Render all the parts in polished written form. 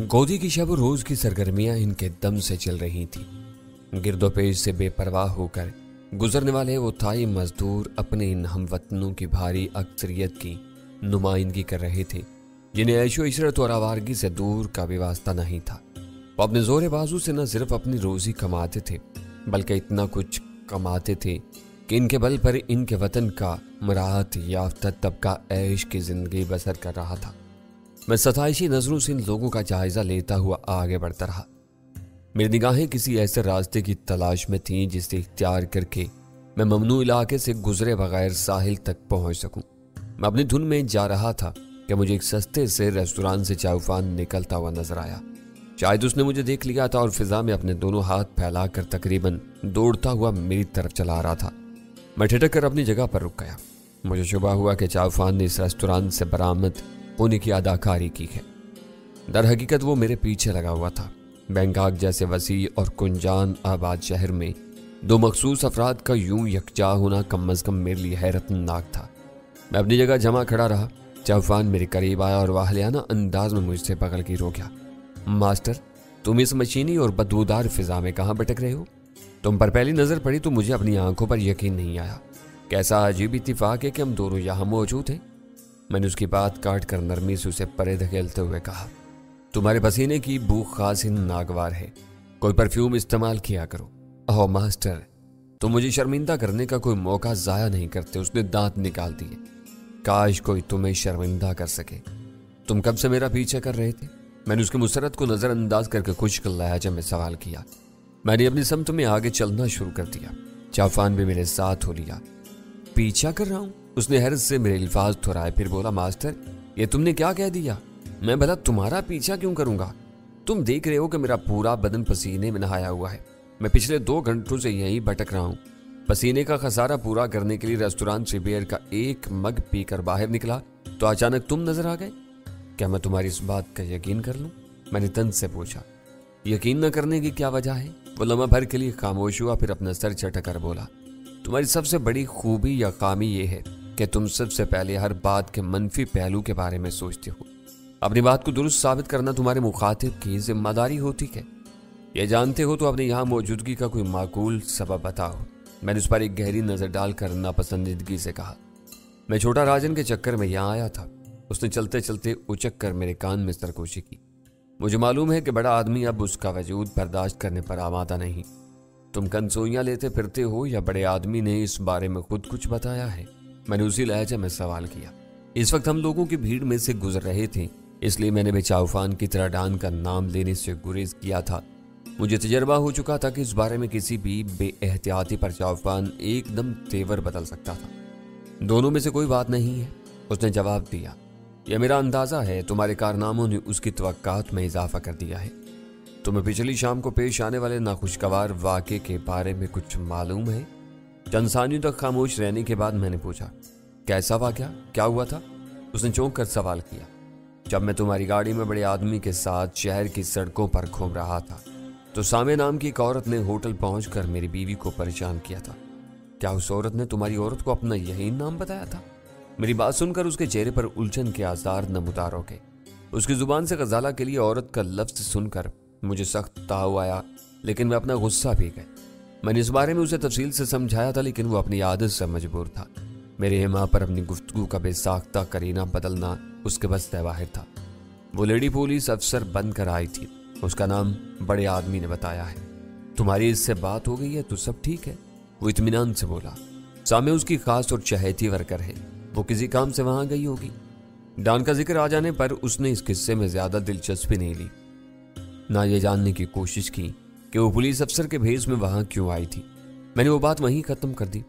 गोदी की शब रोज की सरगर्मियां इनके दम से चल रही थी। गिरदो पेश से बेपरवाह होकर गुजरने वाले वो थाई मजदूर अपने इन हमवतनों की भारी अक्सरियत की नुमाइंदगी कर रहे थे, जिन्हें ऐशो इशरत और आवारगी से दूर का भी वास्ता नहीं था। वो अपने जोरे बाजू से न सिर्फ अपनी रोजी कमाते थे, बल्कि इतना कुछ कमाते थे कि इनके बल पर इनके वतन का मराहत याफ्ता तबका ऐश की जिंदगी बसर कर रहा था। मैं सताइशी नजरों से इन लोगों का जायजा लेता हुआ आगे बढ़ता रहा। मेरी निगाहें किसी ऐसे रास्ते की तलाश में थीं जिसे इख्तियार करके मैं ममनू इलाके से गुजरे बगैर साहिल तक पहुंच सकूं। मैं अपनी धुन में जा रहा था कि मुझे एक सस्ते से रेस्टोरेंट से चाउफान निकलता हुआ नजर आया। शायद उसने मुझे देख लिया था और फिजा में अपने दोनों हाथ फैलाकर तकरीबन दौड़ता हुआ मेरी तरफ चला रहा था। मैं ठिठक कर अपनी जगह पर रुक गया। मुझे शुबा हुआ कि चाउफान ने इस रेस्टोरेंट से बरामद होने की अदाकारी की है। दर हकीकत वो मेरे पीछे लगा हुआ था। बैंकॉक जैसे वसी और कुंजान आबाद शहर में दो मखसूस अफराद का यूं यकजा होना कम अज कम मेरे लिए हैरतनाक था। मैं अपनी जगह जमा खड़ा रहा। चाउफान मेरे करीब आया और वाहलियाना अंदाज में मुझसे पकड़ के रोक गया। मास्टर, तुम इस मशीनी और बदबूदार फिजा में कहाँ भटक रहे हो? तुम पर पहली नजर पड़ी तो मुझे अपनी आंखों पर यकीन नहीं आया। कैसा अजीब इत्तिफाक है कि हम दोनों यहाँ मौजूद हैं। मैंने उसकी बात काट कर नरमी से उसे परे धकेलते हुए कहा, तुम्हारे पसीने की बू खास ही नागवार है, कोई परफ्यूम इस्तेमाल किया करो। ओह मास्टर, तुम मुझे शर्मिंदा करने का कोई मौका जाया नहीं करते। उसने दांत निकाल दिए। काश कोई तुम्हें शर्मिंदा कर सके। तुम कब से मेरा पीछे कर रहे थे? मैंने उसकी मुसरत को नजरअंदाज करके खुश्क लहजा में सवाल किया। मैंने अपनी समत में आगे चलना शुरू कर दिया। चाफान भी मेरे साथ हो लिया। पीछा कर रहा हूं? उसने हैरत से मेरे अल्फाज थोराए, फिर बोला, मास्टर ये तुमने क्या कह दिया? मैं भला तुम्हारा पीछा क्यों करूंगा? तुम देख रहे हो कि मेरा पूरा बदन पसीने में नहाया हुआ है। मैं पिछले 2 घंटों से यहीं भटक रहा हूँ। पसीने का खसारा पूरा करने के लिए रेस्टोरेंट से बियर का एक मग पीकर बाहर निकला तो अचानक तुम नजर आ गए। क्या मैं तुम्हारी इस बात का यकीन कर लूं? मैंने तंज से पूछा। यकीन न करने की क्या वजह है? वो लम्हा भर के लिए खामोश हुआ, फिर अपना सर झटक कर बोला, तुम्हारी सबसे बड़ी खूबी या खामी ये है कि तुम सबसे पहले हर बात के मनफी पहलू के बारे में सोचते हो। अपनी बात को दुरुस्त साबित करना तुम्हारे मुखातिब की जिम्मेदारी होती है। ये जानते हो तो अपने यहाँ मौजूदगी का कोई माकूल सबब बताओ। मैंने उस पर एक गहरी नजर डालकर नापसंदीदगी से कहा, मैं छोटा राजन के चक्कर में यहाँ आया था। उसने चलते चलते उचक कर मेरे कान में सरगोशी की। मुझे मालूम है कि बड़ा आदमी अब उसका वजूद बर्दाश्त करने पर आमादा नहीं। तुम कंसोइयां लेते फिरते हो या बड़े आदमी ने इस बारे में खुद कुछ बताया है? मैंने उसी लहजे में सवाल किया। इस वक्त हम लोगों की भीड़ में से गुजर रहे थे, इसलिए मैंने भी चाउफान की तरह डान का नाम लेने से गुरेज किया था। मुझे तजर्बा हो चुका था कि इस बारे में किसी भी बेएहतियाती पर चाउफान एकदम तेवर बदल सकता था। दोनों में से कोई बात नहीं है, उसने जवाब दिया। यह मेरा अंदाजा है, तुम्हारे कारनामों ने उसकी तवक्कात में इजाफा कर दिया है। तुम्हें पिछली शाम को पेश आने वाले नाखुशगवार वाक़े के बारे में कुछ मालूम है? चंद सानियों तक खामोश रहने के बाद मैंने पूछा, कैसा वाक़या? क्या हुआ था? उसने चौंक कर सवाल किया। जब मैं तुम्हारी गाड़ी में बड़े आदमी के साथ शहर की सड़कों पर घूम रहा था तो सामे नाम की एक औरत ने होटल पहुंचकर मेरी बीवी को परेशान किया था। क्या उस औरत ने तुम्हारी औरत को अपना यही नाम बताया था? मेरी बात सुनकर उसके चेहरे पर उलझन के आसार नमूदार हो गए। उसकी जुबान से गजाला के लिए औरत का लफ्ज सुनकर मुझे सख्त ताव आया, लेकिन मैं अपना गुस्सा पी गए। मैंने इस बारे में उसे तफसील से समझाया था, लेकिन वो अपनी आदत से मजबूर था। मेरे हिमा पर अपनी गुफ्तगू का बेसाख्ता करीना बदलना उसके बस से बाहर था। वो लेडी पुलिस अफसर बनकर आई थी। उसका नाम बड़े आदमी ने बताया है। तुम्हारी इससे बात हो गई है तो सब ठीक है? वो इत्मीनान से बोला। सामे उसकी खास और चहेती वर्कर है। वो किसी काम से वहां गई होगी। डान का जिक्र आ जाने पर उसने इस किस्से में ज्यादा दिलचस्पी नहीं ली, ना ये जानने की कोशिश की कि वो पुलिस अफसर के भेस में वहां क्यों आई थी। मैंने वो बात वहीं खत्म कर दी।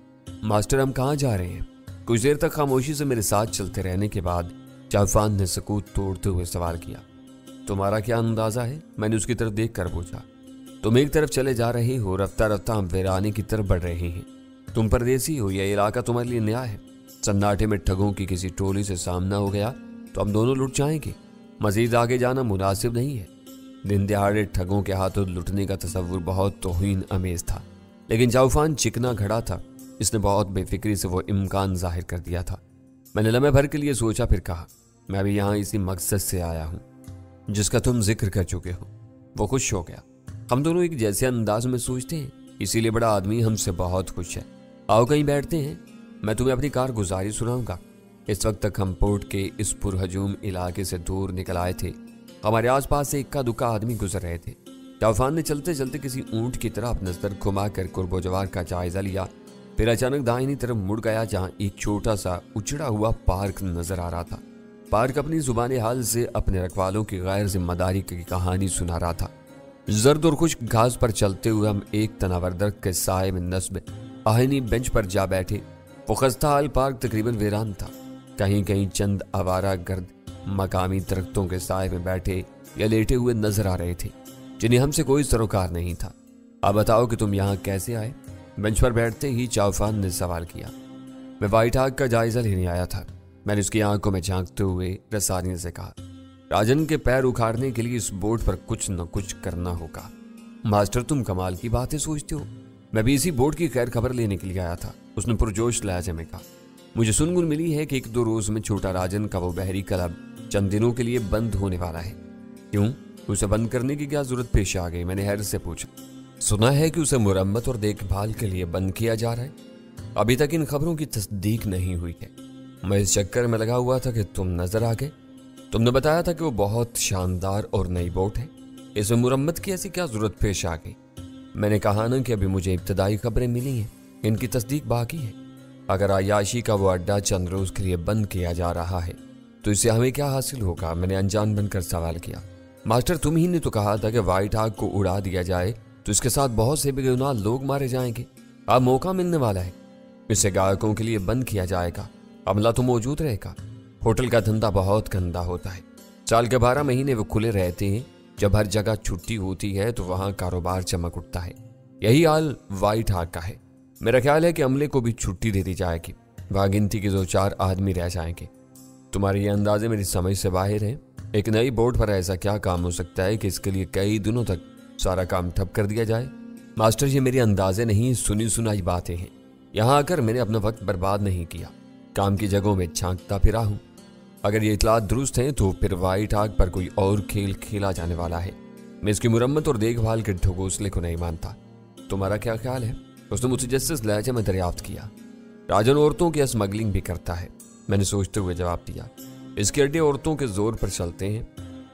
मास्टर, हम कहाँ जा रहे हैं? कुछ देर तक खामोशी से मेरे साथ चलते रहने के बाद चाउफान ने सकूत तोड़ते हुए सवाल किया, तुम्हारा क्या अंदाजा है? मैंने उसकी तरफ देख कर पूछा। तुम एक तरफ चले जा रहे हो, रफ्ता रफ्ता हम वीराने की तरफ बढ़ रहे हैं। तुम परदेसी हो, यह इलाका तुम्हारे लिए नया है। सन्नाटे में ठगों की किसी टोली से सामना हो गया तो हम दोनों लुट जाएंगे। मजीद आगे जाना मुनासिब नहीं है। दिन दहाड़े ठगों के हाथों लुटने का तस्वुर बहुत तौहीन अमेज था, लेकिन चाउफान चिकना घड़ा था। इसने बहुत बेफिक्री से वो इम्कान जाहिर कर दिया था। मैंने लम्हे भर के लिए सोचा, फिर कहा, मैं भी यहाँ इसी मकसद से आया हूँ। जिसका तुम जिक्र कर चुके हो। वो खुश हो गया। हम दोनों एक जैसे अंदाज में सोचते हैं, इसीलिए बड़ा आदमी हमसे बहुत खुश है। आओ कहीं बैठते हैं, मैं तुम्हें अपनी कारगुजारी सुनाऊंगा। इस वक्त तक हम पोर्ट के इस पुरहजूम इलाके से दूर निकल आए थे। हमारे आसपास से इक्का दुक्का आदमी गुजर रहे थे। तूफान ने चलते चलते किसी ऊंट की तरफ नजर घुमाकर कुर्बोजवार का जायजा लिया, फिर अचानक दाहिनी तरफ मुड़ गया जहां एक छोटा सा उचड़ा हुआ पार्क नजर आ रहा था। पार्क अपनी जुबान हाल से अपने रखवालों की गैर जिम्मेदारी की कहानी सुना रहा था। जर्द और खुश्क घास पर चलते हुए हम एक तनावर दरख्त के साए में नस्ब आहनी बेंच पर जा बैठे। वो खस्ता हाल पार्क तकरीबन वीरान था। कहीं कहीं चंद आवारा गर्द मकामी दरख्तों के साए में बैठे या लेटे हुए नजर आ रहे थे, जिन्हें हमसे कोई सरोकार नहीं था। अब बताओ कि तुम यहाँ कैसे आए? बेंच पर बैठते ही चाउफान ने सवाल किया। मैं व्हाइट हाग का जायजा लेने आया था, मैंने उसकी आंखों में झांकते हुए रसानी से कहा। राजन के पैर उखाड़ने के लिए इस बोर्ड पर कुछ न कुछ करना होगा। मास्टर तुम कमाल की बातें सोचते हो, मैं भी इसी बोर्ड की खैर खबर लेने के लिए आया था, उसने पुरजोश लहजे में कहा। मुझे सुनगुन मिली है कि एक दो रोज में छोटा राजन का वो बहरी क्लब चंद दिनों के लिए बंद होने वाला है। क्यों, उसे बंद करने की क्या जरूरत पेश आ गई? मैंने हैरत से पूछा। सुना है कि उसे मुरम्मत और देखभाल के लिए बंद किया जा रहा है। अभी तक इन खबरों की तस्दीक नहीं हुई है। मैं इस चक्कर में लगा हुआ था कि तुम नजर आ गए। तुमने बताया था कि वो बहुत शानदार और नई बोट है, इसमें मुरम्मत की ऐसी क्या जरूरत पेश आ गई? मैंने कहा ना कि अभी मुझे इब्तदाई खबरें मिली हैं, इनकी तस्दीक बाकी है। अगर आयाशी का वो अड्डा चंद रोज के लिए बंद किया जा रहा है तो इससे हमें क्या हासिल होगा? मैंने अनजान बनकर सवाल किया। मास्टर तुम ही ने तो कहा था कि व्हाइट हाग को उड़ा दिया जाए तो इसके साथ बहुत से बेगुनाह लोग मारे जाएंगे। अब मौका मिलने वाला है, इसे गायकों के लिए बंद किया जाएगा, अमला तो मौजूद रहेगा। होटल का धंधा बहुत गंदा होता है, साल के 12 महीने वो खुले रहते हैं। जब हर जगह छुट्टी होती है तो वहां कारोबार चमक उठता है। यही हाल व्हाइट हाग का है। मेरा ख्याल है कि अमले को भी छुट्टी दे दी जाएगी, वहां गिनती के 2-4 आदमी रह जाएंगे। तुम्हारे ये अंदाजे मेरी समझ से बाहर हैं। एक नई बोर्ड पर ऐसा क्या काम हो सकता है कि इसके लिए कई दिनों तक सारा काम ठप कर दिया जाए? मास्टर ये मेरे अंदाजे नहीं, सुनी सुनाई बातें हैं। यहाँ आकर मैंने अपना वक्त बर्बाद नहीं किया, काम की जगहों में झांकता फिरा हूँ। अगर ये इतलात दुरुस्त हैं तो फिर व्हाइट हाग पर कोई और खेल खेला जाने वाला है। मैं इसकी मुरम्मत और देखभाल के ढकोसले को नहीं मानता। तुम्हारा क्या ख्याल है? उसने मुझसे जस्टिस लहजे में दरियाफ्त किया। राजन औरतों की स्मगलिंग भी करता है, मैंने सोचते हुए जवाब दिया। इसके अड्डे औरतों के जोर पर चलते हैं।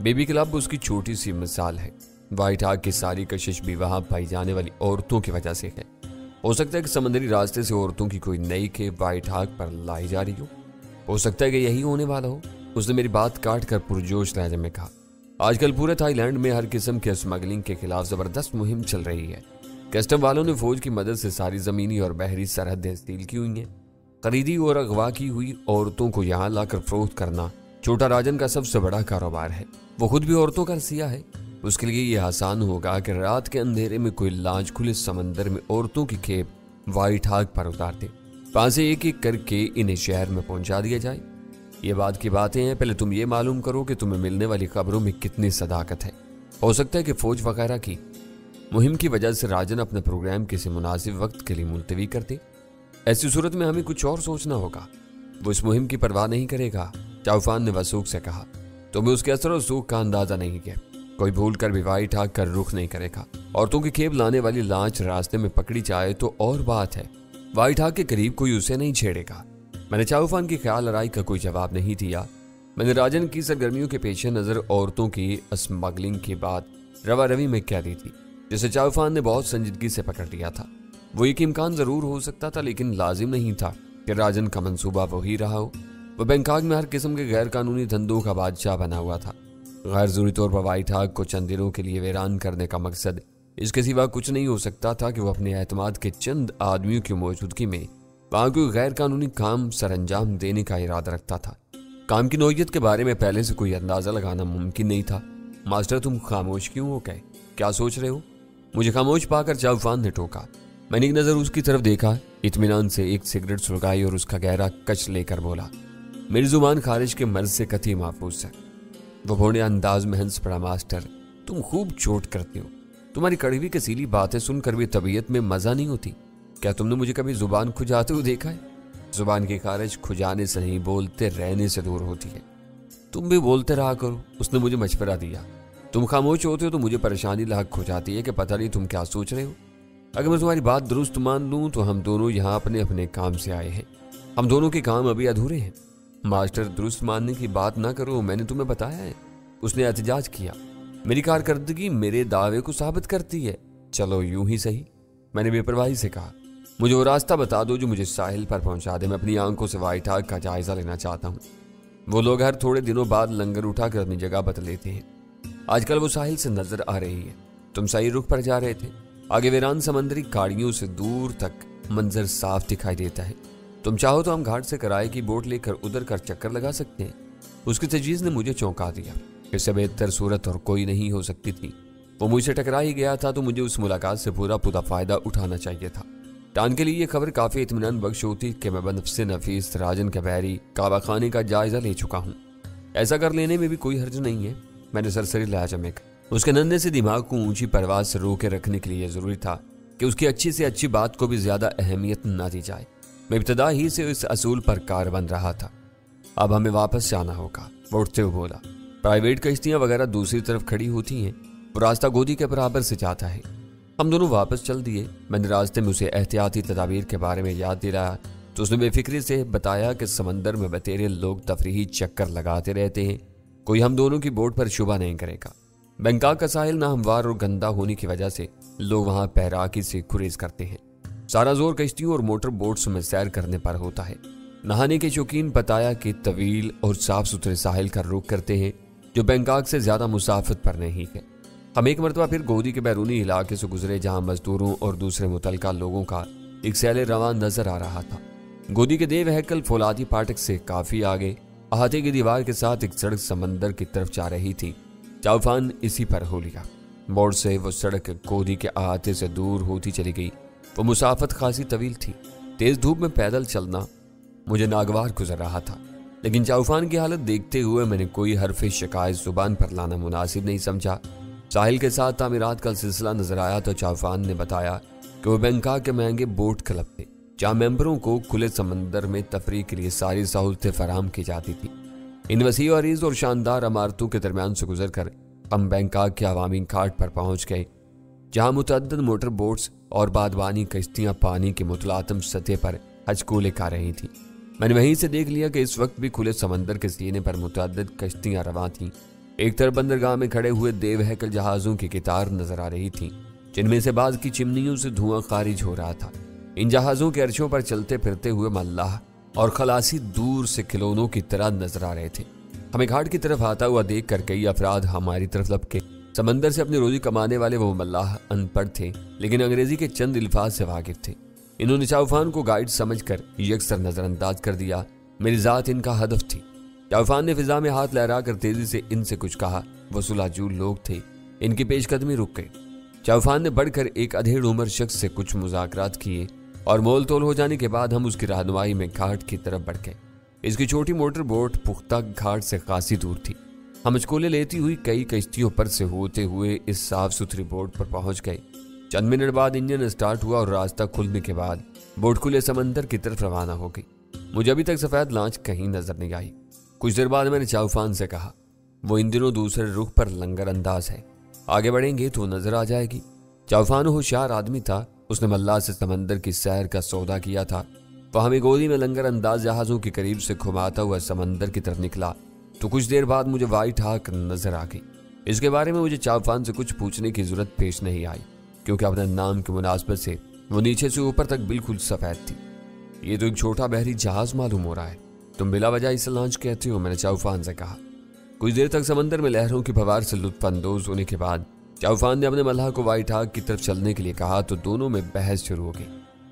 बेबी क्लब उसकी छोटी सी मिसाल है। व्हाइट हाग की सारी कशिश भी वहां पाई जाने वाली औरतों की वजह से है। हो सकता है कि समुद्री रास्ते से औरतों की कोई नई खेप व्हाइट हाग पर लाई जा रही हो सकता है कि यही होने वाला हो। उसने मेरी बात काट कर पुरजोश लहजे में कहा। आजकल पूरे थाईलैंड में हर किस्म के स्मगलिंग के खिलाफ जबरदस्त मुहिम चल रही है। कस्टम वालों ने फौज की मदद से सारी जमीनी और बहरी सरहदें सील की हुई हैं। खरीदी और अगवा की हुई औरतों को यहाँ लाकर फरोख्त करना छोटा राजन का सबसे बड़ा कारोबार है। वो खुद भी औरतों का रसिया है। उसके लिए ये आसान होगा कि रात के अंधेरे में कोई लांच खुले समंदर में औरतों की खेप व्हाइट हाग पर उतार दे, वहां से एक एक करके इन्हें शहर में पहुंचा दिया जाए। ये बात की बातें हैं, पहले तुम ये मालूम करो कि तुम्हें मिलने वाली खबरों में कितनी सदाकत है। हो सकता है कि फौज वगैरह की मुहिम की वजह से राजन अपने प्रोग्राम किसी मुनासिब वक्त के लिए मुलतवी कर दे। ऐसी सूरत में हमें कुछ और सोचना होगा। वो इस मुहिम की परवाह नहीं करेगा, चाउफान ने वसूख से कहा। तुम्हें उसके असर और सूख का अंदाजा नहीं है। कोई भूल कर भी व्हाइट हाग कर रुख नहीं करेगा। औरतों की खेप लाने वाली लांच रास्ते में पकड़ी जाए तो और बात है, व्हाइट हाग के करीब कोई उसे नहीं छेड़ेगा। मैंने चाउफान की ख्याल आराई का कोई जवाब नहीं दिया। मैंने राजन की सरगर्मियों के पेश नजर औरतों की स्मगलिंग की बात रवा रवी में कह दी थी, जिसे चाउफान ने बहुत संजीदगी से पकड़ लिया था। वो एक इम्कान जरूर हो सकता था, लेकिन लाजिम नहीं था कि राजन का मंसूबा वही रहा हो। वो बैंकॉक में हर किस्म के गैर कानूनी धंधों का बादशाह बना हुआ था। गैर जरूरी तौर पर व्हाइट हाग को चंद दिनों के लिए वीरान करने का मकसद इसके सिवा कुछ नहीं हो सकता था कि वो अपने एतमाद के चंद आदमियों की मौजूदगी में वहां कोई गैर कानूनी काम सरअंजाम देने का इरादा रखता था। काम की नौयत के बारे में पहले से कोई अंदाजा लगाना मुमकिन नहीं था। मास्टर तुम खामोश क्यों हो गए? क्या सोच रहे हो? मुझे खामोश पाकर चाउफान ने टोका। मैंने एक नजर उसकी तरफ देखा, इत्मीनान से एक सिगरेट सुलगाई और उसका गहरा कच लेकर बोला, मेरी जुबान खारिज के मर्ज से कतई महफूज है। वो भोने अंदाज में हंस पड़ा। मास्टर तुम खूब चोट करते हो। तुम्हारी कड़वी कसीली बातें सुनकर भी तबीयत में मजा नहीं होती। क्या तुमने मुझे कभी जुबान खुजाते हुए देखा है? जुबान की खारिज खुजाने से नहीं, बोलते रहने से दूर होती है। तुम भी बोलते रहा करो, उसने मुझे मशवरा दिया। तुम खामोश होते हो तो मुझे परेशानी लाक हो जाती है कि पता नहीं तुम क्या सोच रहे हो। अगर मैं तुम्हारी बात दुरुस्त मान लूँ तो हम दोनों यहाँ अपने अपने काम से आए हैं। हम दोनों के काम अभी अधूरे हैं। मास्टर, दुरुस्त मानने की बात ना करो, मैंने तुम्हें बताया है। उसने एहतजाज किया। मेरी कारकर्दगी मेरे दावे को साबित करती है। चलो यूं ही सही, मैंने बेपरवाही से कहा। मुझे वो रास्ता बता दो जो मुझे साहिल पर पहुंचा दे। मैं अपनी आंखों से व्हाइट हाउस का जायजा लेना चाहता हूँ। वो लोग हर थोड़े दिनों बाद लंगर उठाकर अपनी जगह बदल लेते हैं। आजकल वो साहिल से नजर आ रही है। तुम सही रुख पर जा रहे थे। आगे वीरान समंदरी खाड़ियों से दूर तक मंजर साफ दिखाई देता है। तुम चाहो तो हम घाट से किराए की बोट लेकर उधर कर चक्कर लगा सकते हैं। उसकी तजवीज ने मुझे चौंका दिया। इससे बेहतर सूरत और कोई नहीं हो सकती थी। वो मुझसे टकरा ही गया था तो मुझे उस मुलाकात से पूरा फायदा उठाना चाहिए था। टान के लिए ये खबर काफी इत्मीनान बख्श होती कि मैं बनफ्से नफीस राजन के बहरी काबा खाने का जायजा ले चुका हूँ। ऐसा कर लेने में भी कोई हर्ज नहीं है। मैंने सरसरी लहजा में कहा। उसके नन्हे से दिमाग को ऊंची परवाज से रोके रखने के लिए जरूरी था कि उसकी अच्छी से अच्छी बात को भी ज्यादा अहमियत न दी जाए। मैं इब्तदा ही से इस असूल पर कार बन रहा था। अब हमें वापस जाना होगा, वो उठते हुए बोला। प्राइवेट कश्तियां वगैरह दूसरी तरफ खड़ी होती हैं। वो रास्ता गोदी के बराबर से जाता है। हम दोनों वापस चल दिए। मैंने रास्ते में उसे एहतियाती तदाबीर के बारे में याद दिलाया तो उसने बेफिक्री से बताया कि समंदर में बतेरे लोग तफरीही चक्कर लगाते रहते हैं। कोई हम दोनों की बोट पर शुबा नहीं करेगा। बैंकॉक का साहिल नाहमवार और गंदा होने की वजह से लोग वहां पैराकी से गुरेज करते हैं। सारा जोर कश्तियों और मोटर बोट्स में सैर करने पर होता है। नहाने के शौकीन बताया कि तवील और साफ सुथरे साहिल का रुख करते हैं जो बैंकॉक से ज्यादा मुसाफत पर नहीं है। हम एक मरतबा फिर गोदी के बैरूनी इलाके से गुजरे जहां मजदूरों और दूसरे मुतलका लोगों का एक सैले रवान नजर आ रहा था। गोदी के देव हैकल फौलादी फाटक से काफी आगे अहाते की दीवार के साथ एक सड़क समंदर की तरफ जा रही थी। चाउफान इसी पर हो लिया। मोड़ से वो सड़क गोदी के अहाते से दूर होती चली गई। वो मुसाफत खासी तवील थी। तेज धूप में पैदल चलना मुझे नागवार गुजर रहा था, लेकिन चाउफान की हालत देखते हुए मैंने कोई हरफ शिकायत जुबान पर लाना मुनासिब नहीं समझा। साहिल के साथ तामीरात का सिलसिला नजर आया तो चाउफान ने बताया कि वो बैंकॉक के महंगे बोट क्लब थे जहाँ मेंबरों को खुले समंदर में तफरीह के लिए सारी सहूलतें फराहम की जाती थी। इन वसी अरीज और शानदार इमारतों के दरमियान से गुजर कर हम बैंकॉक के अवामी घाट पर पहुंच गए जहाँ मुतअद्दिद मोटर बोट्स और बादबानी कश्तियां पानी की मुतलातम सतह पर हजको लेकर आ रही थी। मैंने वहीं से देख लिया कि इस वक्त भी खुले समंदर के सीने पर मुतअद्दिद कश्तियां रवां थीं। एक तरफ बंदरगाह में खड़े हुए देव हैकल जहाजों की कितार नजर आ रही थी जिनमें से बाज की चिमनियों से धुआं खारिज हो रहा था। इन जहाजों के अर्शों पर चलते फिरते हुए मल्लाह और खलासी दूर से खिलौनों की तरह नजर आ रहे थे। हमें घाट की तरफ आता हुआ देख कर कई अफराद हमारी तरफ लपके। समंदर से अपनी रोजी कमाने वाले वो मल्लाह अनपढ़ थे लेकिन अंग्रेजी के चंद अल्फाज से वाकिफ थे। इन्होंने चाउफान को गाइड समझकर यकसर नजरअंदाज कर दिया। मेरी जात इनका हदफ थी। चाउफान ने फिजा में हाथ लहरा कर तेजी से इनसे कुछ कहा। वो सुलाजूल लोग थे। इनकी पेशकदमी रुक गई। चाउफान ने बढ़कर एक अधेड़ उम्र शख्स से कुछ मुज़ाकरात किए और मोल तोल हो जाने के बाद हम उसकी रहनुमाई में घाट की तरफ बढ़ गए। इसकी छोटी मोटर बोट पुख्ता घाट से खासी दूर थी। हम स्कूले लेती हुई कई कश्तियों पर से होते हुए इस साफ सुथरी बोट पर पहुंच गए। चंद मिनट बाद इंजन स्टार्ट हुआ और रास्ता खुलने के बाद बोट खुले समंदर की तरफ रवाना हो गई। मुझे अभी तक सफेद लांच कहीं नजर नहीं आई। कुछ देर बाद मैंने चाउफान से कहा, वो इन दिनों दूसरे रुख पर लंगर अंदाज है, आगे बढ़ेंगे तो नजर आ जाएगी। चाउफान होशियार आदमी था। उसने मल्लाह से समंदर की सैर का सौदा किया था। वह हमें गोदी में लंगर अंदाज जहाजों के करीब से घुमाता हुआ समंदर की तरफ निकला तो कुछ देर बाद मुझे व्हाइट हाउस नजर आ गई। इसके बारे में मुझे चाउफान से कुछ पूछने की जरूरत पेश नहीं आई क्योंकि अपने नाम की मुनासबत से वो नीचे से ऊपर तक बिल्कुल सफेद थी। ये तो एक छोटा बहरी जहाज मालूम हो रहा है। तुम बिला वजह इसे लॉन्च कहते हो, मैंने चाउफान से कहा। कुछ देर तक समंदर में लहरों की फवार से लुत्फ अंदोज होने के बाद चाउफान ने अपने मल्लाह को व्हाइट हाउस की तरफ चलने के लिए कहा तो दोनों में बहस शुरू हो गई।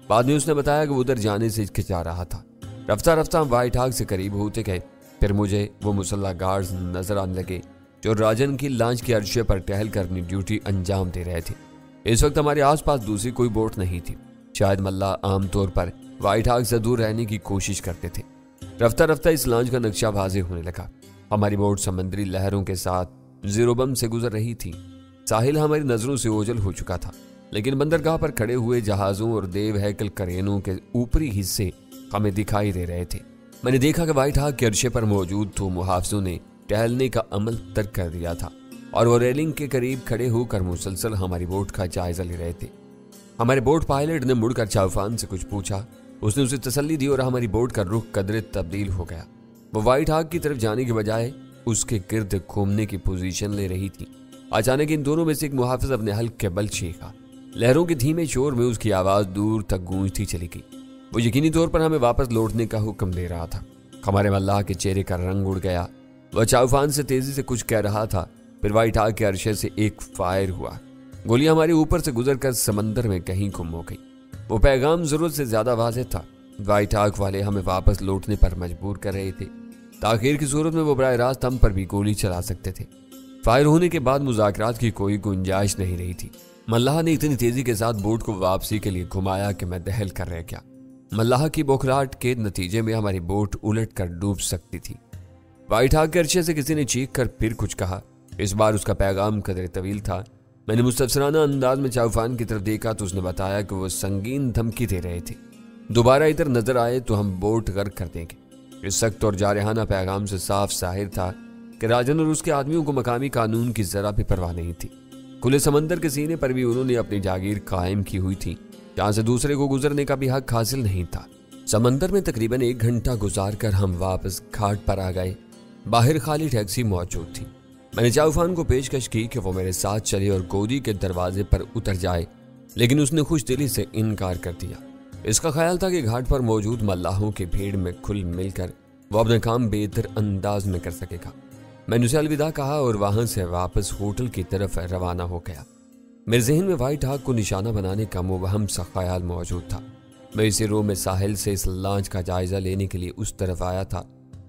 बाद में उसने बताया कि वो उधर जाने से हिचकिचा रहा था। रफ्ता रफ्ता हम व्हाइट हाउस से करीब होते गए। फिर मुझे वो मुसल्ला गार्ड्स नजर आने लगे जो राजन की लॉन्च के अर्शे पर टहल कर अपनी ड्यूटी अंजाम दे रहे थे। इस वक्त हमारे आसपास दूसरी कोई बोट नहीं थी। शायद मल्लाह आमतौर पर व्हाइट हाउस से दूर रहने की कोशिश करते थे। रफ्ता रफ्ता इस लॉन्च का नक्शा वाज़ेह होने लगा। हमारी बोट समंदरी लहरों के साथ जीरोबम से गुजर रही थी। साहिल हमारी नजरों से ओझल हो चुका था लेकिन बंदरगाह पर खड़े हुए जहाजों और देव हैकल करेनों के ऊपरी हिस्से हमें दिखाई दे रहे थे। मैंने देखा कि व्हाइट हाउस के अर्शे पर मौजूद दो मुहाफिजों ने टहलने का अमल तर्क कर दिया था और वो रेलिंग के करीब खड़े होकर मुसलसल हमारी बोट का जायजा ले रहे थे। हमारे बोट पायलट ने मुड़कर चाउफान से कुछ पूछा। उसने उसे तसल्ली दी और हमारी बोट का रुख कदरे तब्दील हो गया। वो व्हाइट हाग की तरफ जाने के बजाय उसके गिर्द घूमने की पोजीशन ले रही थी। अचानक इन दोनों में से एक मुहाफिज अपने हल्क के बल चीखा। लहरों के धीमे शोर में उसकी आवाज दूर तक गूंजती चली गई। वो यकीनी तौर पर हमें वापस लौटने का हुक्म दे रहा था। हमारे मल्लाह के चेहरे का रंग उड़ गया। वह चाउफान से तेजी से कुछ कह रहा था। फिर व्हाइट हाग के अरशे से एक फायर हुआ। गोली हमारे ऊपर से गुजरकर समंदर में कहीं गुम हो गई। वो पैगाम जरूरत से ज्यादा वाज़ेह था। व्हाइट हाग वाले हमें वापस लौटने पर मजबूर कर रहे थे। ताखीर की सूरत में वो बराह रास्त हम पर भी गोली चला सकते थे। फायर होने के बाद मुज़ाकरात की कोई गुंजाइश नहीं रही थी। मल्लाह ने इतनी तेजी के साथ बोट को वापसी के लिए घुमाया कि मैं दहल कर रह गया। मल्लाह की बौखलाहट के नतीजे में हमारी बोट उलट कर डूब सकती थी। व्हाइट हाग के अरशे से किसी ने चीख कर फिर कुछ कहा। इस बार उसका पैगाम कदरे तवील था। मैंने मुस्तफसराना अंदाज में चाउफान की तरफ देखा तो उसने बताया कि वो संगीन धमकी दे रहे थे, दोबारा इधर नजर आए तो हम बोट गर्क कर देंगे। इस सख्त और जारहाना पैगाम से साफ जाहिर था कि राजन और उसके आदमियों को मकामी कानून की जरा भी परवाह नहीं थी। खुले समंदर के सीने पर भी उन्होंने अपनी जागीर कायम की हुई थी, जहां से दूसरे को गुजरने का भी हक हासिल नहीं था। समंदर में तकरीबन 1 घंटा गुजार कर हम वापस घाट पर आ गए। बाहर खाली टैक्सी मौजूद थी। मैंने चाउफान को पेशकश की कि वो मेरे साथ चले और गोदी के दरवाजे पर उतर जाए, लेकिन उसने खुश दिली से इनकार कर दिया। इसका ख्याल था कि घाट पर मौजूद मल्लाहों की भीड़ में खुल मिलकर वो अपना काम बेहतर अंदाज में कर सकेगा। मैंने उसे अलविदा कहा और वहां से वापस होटल की तरफ रवाना हो गया। मेरे जहन में व्हाइट हाग को निशाना बनाने का मुबहम सा ख्याल मौजूद था। मैं इसी रो में साहिल से इस लॉन्च का जायजा लेने के लिए उस तरफ आया था।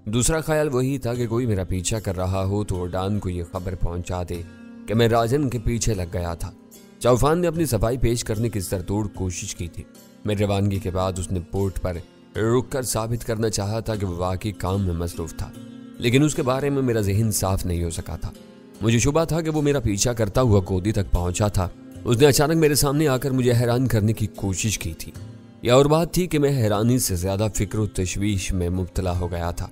दूसरा ख्याल वही था कि कोई मेरा पीछा कर रहा हो तो उड़ान को यह खबर पहुंचा दे कि मैं राजन के पीछे लग गया था। चाउफान ने अपनी सफाई पेश करने की सरतोड़ कोशिश की थी। मेरी रवानगी के बाद उसने बोट पर रुककर साबित करना चाहा था कि वो वाकई काम में मसरूफ था, लेकिन उसके बारे में मेरा जहन साफ नहीं हो सका था। मुझे शुबा था कि वो मेरा पीछा करता हुआ गोदी तक पहुंचा था। उसने अचानक मेरे सामने आकर मुझे हैरान करने की कोशिश की थी। यह और बात थी कि मैं हैरानी से ज्यादा फिक्र और तशवीश में मुब्तला हो गया था।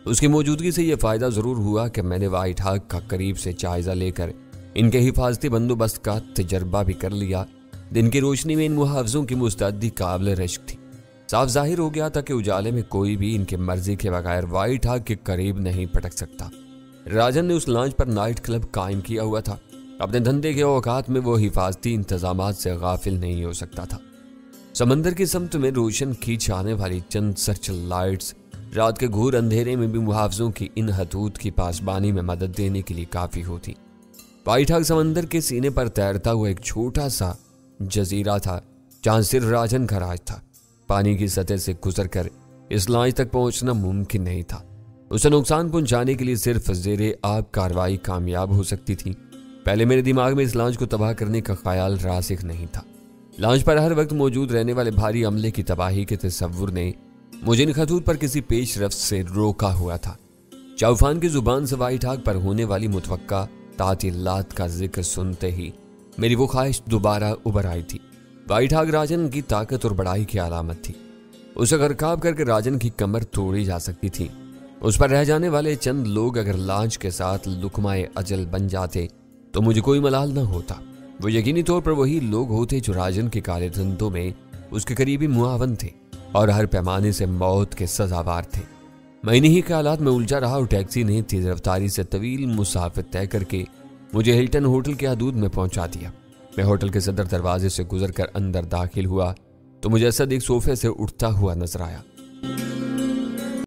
उसकी मौजूदगी से यह फायदा जरूर हुआ कि मैंने व्हाइट हाग का करीब से जायजा लेकर इनके हिफाजती बंदोबस्त का तजर्बा भी कर लिया। दिन की रोशनी में इन मुहावजों की मुस्तैदी काबिल रश्क थी। साफ जाहिर हो गया था कि उजाले में कोई भी इनके मर्जी के बगैर व्हाइट हाग के करीब नहीं पटक सकता। राजन ने उस लॉन्च पर नाइट क्लब कायम किया हुआ था। अपने धंधे के औकात में वो हिफाजती इंतजामात से गाफिल नहीं हो सकता था। समंदर की समत में रोशन खींच आने वाली चंद सर्च लाइट्स रात के घोर अंधेरे में भी मुहावजों की इन हदूद की पासबानी में मदद देने के लिए काफी होती। व्हाइट हाग समंदर के सीने पर तैरता हुआ एक छोटा सा जजीरा था, जहां सिर्फ राजन का राज था। पानी की सतह से गुजरकर इस लॉन्च तक पहुंचना मुमकिन नहीं था। उसे नुकसान पहुंचाने के लिए सिर्फ जेरे आब कार्रवाई कामयाब हो सकती थी। पहले मेरे दिमाग में इस लॉन्च को तबाह करने का ख्याल रासिख नहीं था। लॉन्च पर हर वक्त मौजूद रहने वाले भारी अमले की तबाही के तसव्वुर ने मुझे इन खतूत पर किसी पेशरफ्त से रोका हुआ था। चाउफान की जुबान से व्हाइट हाग पर होने वाली मुतवक्का तातीलात का जिक्र सुनते ही मेरी वो ख्वाहिश दोबारा उभर आई थी। व्हाइट हाग राजन की ताकत और बड़ाई की अलामत थी। उसे गरकाब करके राजन की कमर तोड़ी जा सकती थी। उस पर रह जाने वाले चंद लोग अगर लांच के साथ लुकमाए अजल बन जाते तो मुझे कोई मलाल न होता। वो यकीनी तौर पर वही लोग होते जो राजन के काले धंधों में उसके करीबी मुआवन थे और हर पैमाने से मौत के सजावार थे। मैं इन्हीं ख्यालात में उलझा रहा और टैक्सी ने तेज रफ्तारी से तवील मुसाफिर तय करके मुझे हिल्टन होटल के हदूद में पहुंचा दिया। मैं होटल के सदर दरवाजे से गुजरकर अंदर दाखिल हुआ तो मुझे असद एक सोफे से उठता हुआ नजर आया।